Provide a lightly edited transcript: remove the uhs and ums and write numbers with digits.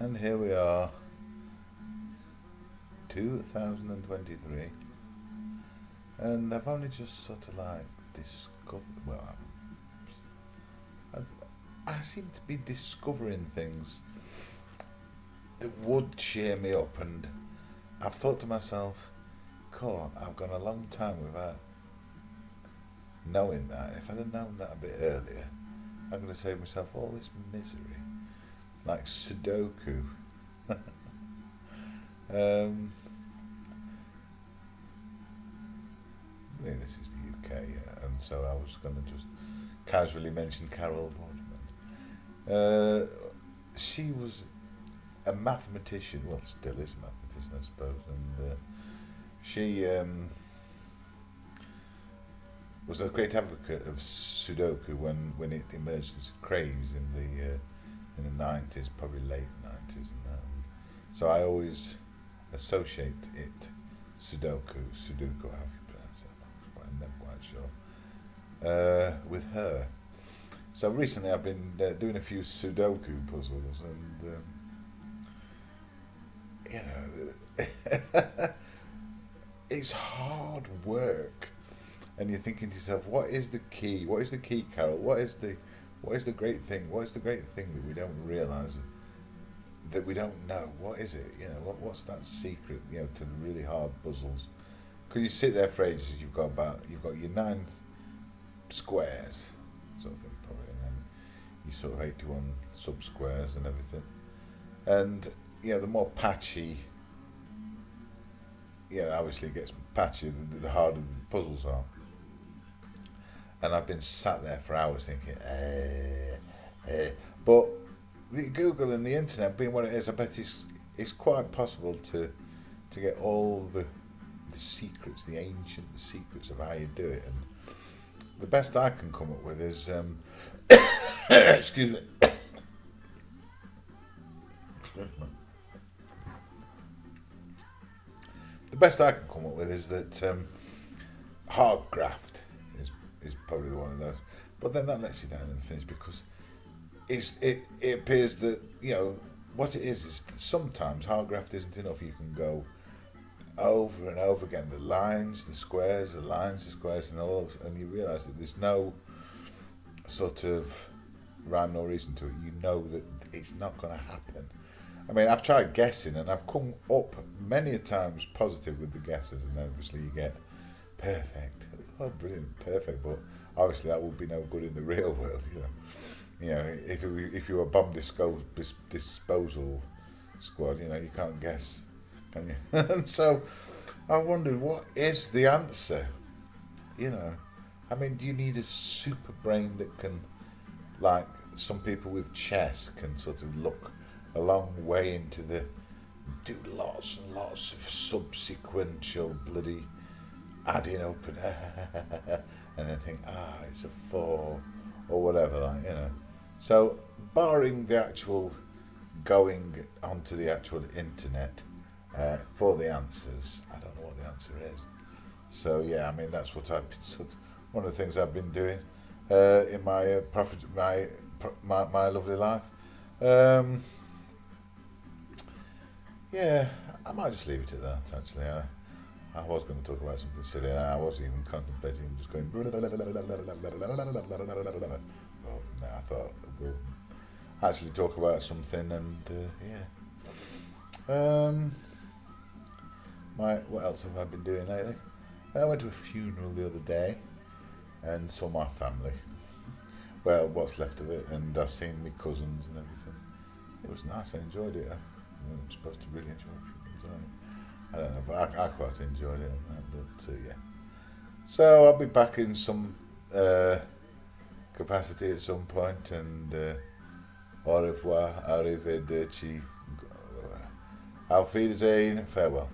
And here we are, 2023, and I've only just sort of like discovered. Well, I seem to be discovering things that would cheer me up, and I've thought to myself, "God, I've gone a long time without knowing that. If I'd have known that a bit earlier, I'm going to save myself all this misery, like Sudoku." Um, yeah, this is the UK, and so I was going to just casually mention Carol Vorderman. She was a mathematician, well, still is a mathematician, I suppose, and she was a great advocate of Sudoku when it emerged as a craze in the 90s, probably late 90s, and that. So I always associate it, Sudoku, how you pronounce it, I'm never quite sure, with her. So recently I've been doing a few Sudoku puzzles, and it's hard work, and you're thinking to yourself, what is the key? What is the key, Carol? What is the great thing? What is the great thing that we don't realise, that we don't know? What is it? What's that secret? To the really hard puzzles. Because you sit there for ages. You've got your 9 squares, sort of thing, probably, and then you sort of 81 sub squares and everything. And the more patchy, obviously it gets patchy the harder the puzzles are. And I've been sat there for hours thinking, but the Google and the internet being what it is, I bet it's quite possible to get all the secrets, the ancient secrets of how you do it. And the best I can come up with is, excuse me. The best I can come up with is that hard graft is probably one of those. But then that lets you down in the finish, because it appears that what it is that sometimes hard graft isn't enough. You can go over and over again, the lines, the squares, the lines, the squares, and you realise that there's no sort of rhyme nor reason to it. You know that it's not going to happen. I mean, I've tried guessing, and I've come up many a times positive with the guesses, and obviously you get perfect. Oh, brilliant, perfect, but obviously that would be no good in the real world, if you were a bomb disposal squad, you can't guess, can you? And so I wondered, what is the answer? I mean, do you need a super brain that can, like some people with chess, can sort of look a long way into do lots and lots of subsequential bloody adding up and then think, it's a 4 or whatever, So, barring the actual going onto the actual internet for the answers, I don't know what the answer is. So yeah, I mean, that's what I've been one of the things I've been doing in my my lovely life. Yeah, I might just leave it at that. Actually, I was going to talk about something silly. I was even contemplating just going. But no, I thought we'll actually talk about something, and what else have I been doing lately? I went to a funeral the other day and saw my family. Well, what's left of it, and I've seen my cousins and everything. It was nice. I enjoyed it. I'm supposed to really enjoy funerals. I don't know, but I quite enjoyed it. But yeah. So I'll be back in some capacity at some point, and au revoir, arrivederci, auf Wiedersehen, farewell.